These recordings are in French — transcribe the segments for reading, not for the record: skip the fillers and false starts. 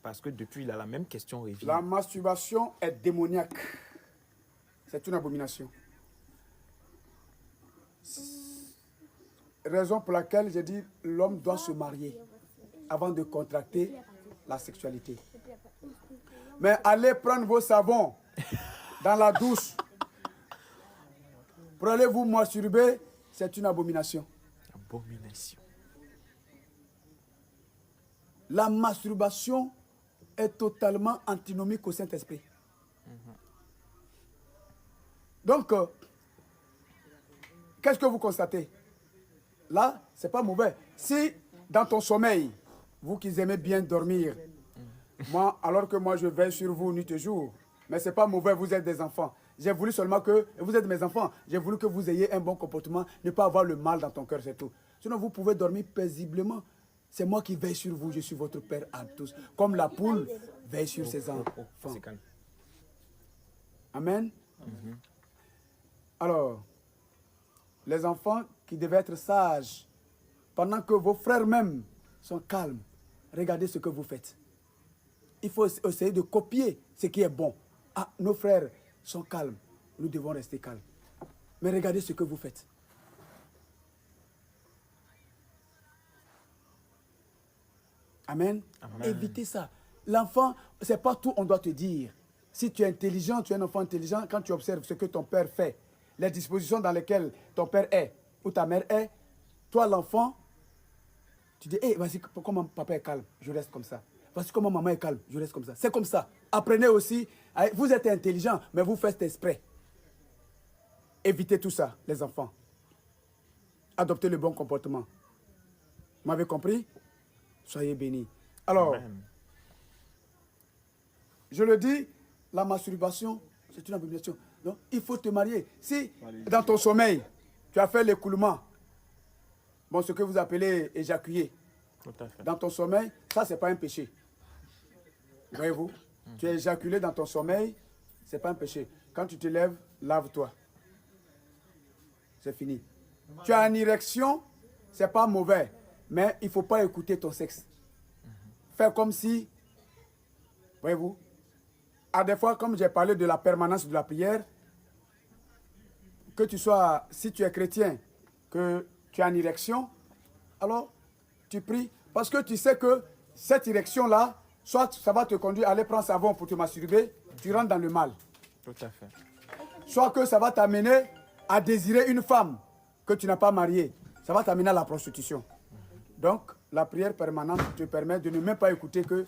Parce que depuis, il a la même question revient. La masturbation est démoniaque. C'est une abomination. Raison pour laquelle j'ai dit l'homme doit se marier avant de contracter la sexualité. Mais allez prendre vos savons dans la douche pour aller vous masturber, c'est une abomination. Abomination. La masturbation est totalement antinomique au Saint-Esprit. Donc, qu'est-ce que vous constatez? Là, ce n'est pas mauvais. Si dans ton sommeil, vous qui aimez bien dormir, alors que moi je veille sur vous nuit et jour, mais ce n'est pas mauvais, vous êtes des enfants. J'ai voulu seulement que, vous êtes mes enfants, j'ai voulu que vous ayez un bon comportement, ne pas avoir le mal dans ton cœur, c'est tout. Sinon, vous pouvez dormir paisiblement. C'est moi qui veille sur vous, je suis votre père à tous. Comme la poule veille sur ses enfants. Amen. Alors, les enfants qui devaient être sages, pendant que vos frères même sont calmes, regardez ce que vous faites. Il faut essayer de copier ce qui est bon. Ah, nos frères sont calmes, nous devons rester calmes. Mais regardez ce que vous faites. Amen. Amen. Évitez ça. L'enfant, ce n'est pas tout on doit te dire. Si tu es intelligent, tu es un enfant intelligent, quand tu observes ce que ton père fait, les dispositions dans lesquelles ton père est ou ta mère est, toi l'enfant, tu dis, hey, voici comment papa est calme, je reste comme ça. Voici comment maman est calme, je reste comme ça. C'est comme ça. Apprenez aussi, vous êtes intelligent, mais vous faites exprès. Évitez tout ça, les enfants. Adoptez le bon comportement. Vous m'avez compris? Soyez bénis. Alors, amen. Je le dis, la masturbation, c'est une abomination. Donc, il faut te marier. Si, dans ton sommeil, tu as fait l'écoulement, bon, ce que vous appelez éjaculer, dans ton sommeil, ça, ce n'est pas un péché. Voyez-vous? Tu as éjaculé dans ton sommeil, ce n'est pas un péché. Quand tu te lèves, lave-toi. C'est fini. Tu as une érection, ce n'est pas mauvais. Mais il ne faut pas écouter ton sexe. Faire comme si, voyez-vous, à des fois, comme j'ai parlé de la permanence de la prière, que tu sois, si tu es chrétien, que tu as une érection, alors tu pries, parce que tu sais que cette érection-là, soit ça va te conduire à aller prendre savon pour te masturber, tu rentres dans le mal. Tout à fait. Soit que ça va t'amener à désirer une femme que tu n'as pas mariée. Ça va t'amener à la prostitution. Donc, la prière permanente te permet de ne même pas écouter que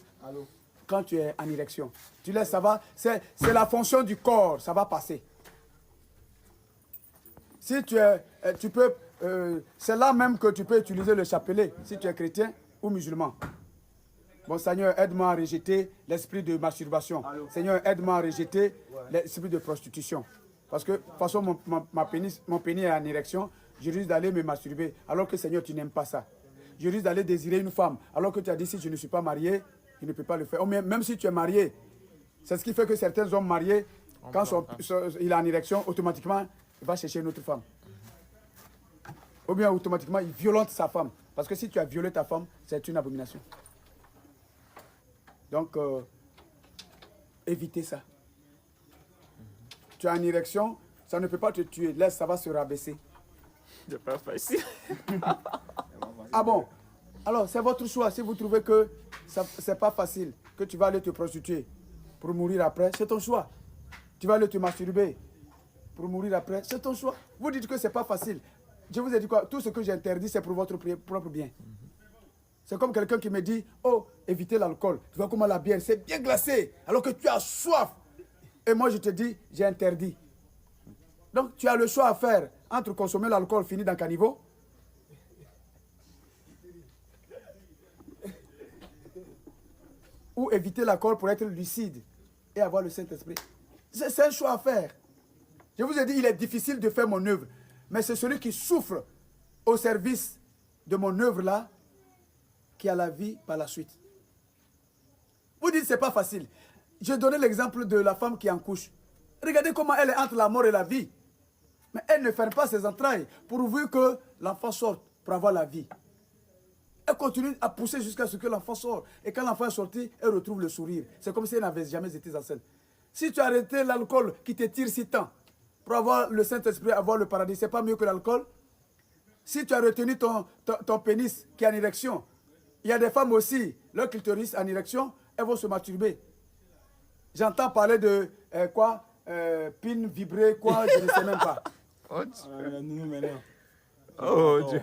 quand tu es en érection. Tu laisses, ça va, c'est la fonction du corps, ça va passer. Si tu es, tu peux, c'est là même que tu peux utiliser le chapelet, si tu es chrétien ou musulman. Bon, Seigneur, aide-moi à rejeter l'esprit de masturbation. Seigneur, aide-moi à rejeter l'esprit de prostitution. Parce que, de toute façon, mon pénis est en érection, je risque d'aller me masturber, alors que, Seigneur, tu n'aimes pas ça. Je risque d'aller désirer une femme, alors que tu as dit, si je ne suis pas marié, je ne peux pas le faire. Même si tu es marié, c'est ce qui fait que certains hommes mariés, quand il est en érection, automatiquement, il va chercher une autre femme. Ou bien, automatiquement, il violente sa femme. Parce que si tu as violé ta femme, c'est une abomination. Donc, évitez ça. Tu as une érection, ça ne peut pas te tuer. Laisse, ça va se rabaisser. C'est pas facile. Ah bon? Alors, c'est votre choix. Si vous trouvez que c'est pas facile, que tu vas aller te prostituer pour mourir après, c'est ton choix. Tu vas aller te masturber pour mourir après, c'est ton choix. Vous dites que c'est pas facile. Je vous ai dit quoi? Tout ce que j'ai interdit, c'est pour votre propre bien. C'est comme quelqu'un qui me dit, oh, évitez l'alcool. Tu vois comment la bière, c'est bien glacé, alors que tu as soif. Et moi, je te dis, j'ai interdit. Donc, tu as le choix à faire entre consommer l'alcool fini dans caniveau ou éviter l'alcool pour être lucide et avoir le Saint-Esprit. C'est un choix à faire. Je vous ai dit, il est difficile de faire mon œuvre, mais c'est celui qui souffre au service de mon œuvre-là qui a la vie par la suite. Vous dites, c'est pas facile. Je donnais l'exemple de la femme qui est en couche. Regardez comment elle est entre la mort et la vie. Mais elle ne ferme pas ses entrailles pourvu que l'enfant sorte pour avoir la vie. Elle continue à pousser jusqu'à ce que l'enfant sorte. Et quand l'enfant est sorti, elle retrouve le sourire. C'est comme si elle n'avait jamais été enceinte. Si tu as arrêté l'alcool qui te tire si tant pour avoir le Saint-Esprit, avoir le paradis, c'est pas mieux que l'alcool. Si tu as retenu ton pénis qui est en érection, il y a des femmes aussi, leur clitoris en érection, elles vont se masturber. J'entends parler de pin vibré, quoi, je ne sais même pas. Oh Dieu.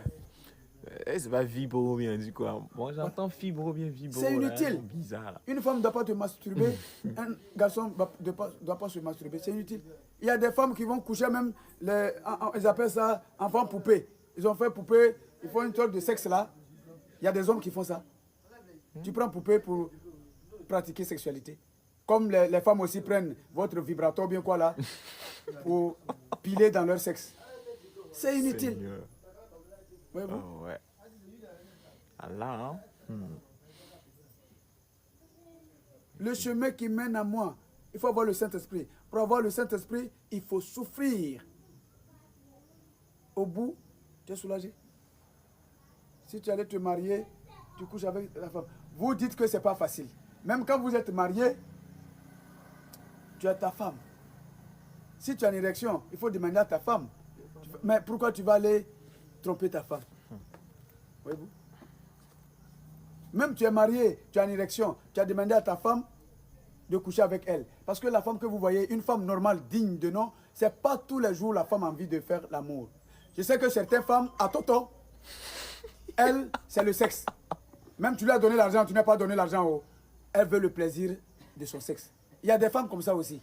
C'est pas vibro bien du quoi. Bon, j'entends fibro bien vibro. C'est inutile. Là, bizarre là. Une femme ne doit pas te masturber, un garçon ne doit pas se masturber, c'est inutile. Il y a des femmes qui vont coucher même, ils appellent ça enfant poupée. Ils ont fait poupée, ils font une sorte de sexe là. Il y a des hommes qui font ça. Tu prends poupée pour pratiquer sexualité. Comme les femmes aussi prennent votre vibrateur bien quoi là, pour piler dans leur sexe. C'est inutile. Seigneur. Voyez-vous? Oh, ouais. Ah là, hein? Le chemin qui mène à moi, il faut avoir le Saint-Esprit. Pour avoir le Saint-Esprit, il faut souffrir. Au bout, tu es soulagé. Si tu allais te marier, tu couches avec la femme. Vous dites que ce n'est pas facile. Même quand vous êtes marié, tu as ta femme. Si tu as une érection, il faut demander à ta femme. Mais pourquoi tu vas aller tromper ta femme? Voyez-vous? Même tu es marié, tu as une érection, tu as demandé à ta femme de coucher avec elle. Parce que la femme que vous voyez, une femme normale, digne de nom, ce n'est pas tous les jours la femme a envie de faire l'amour. Je sais que certaines femmes, à Toto, elle, c'est le sexe. Même tu lui as donné l'argent, tu n'as pas donné l'argent, elle veut le plaisir de son sexe. Il y a des femmes comme ça aussi.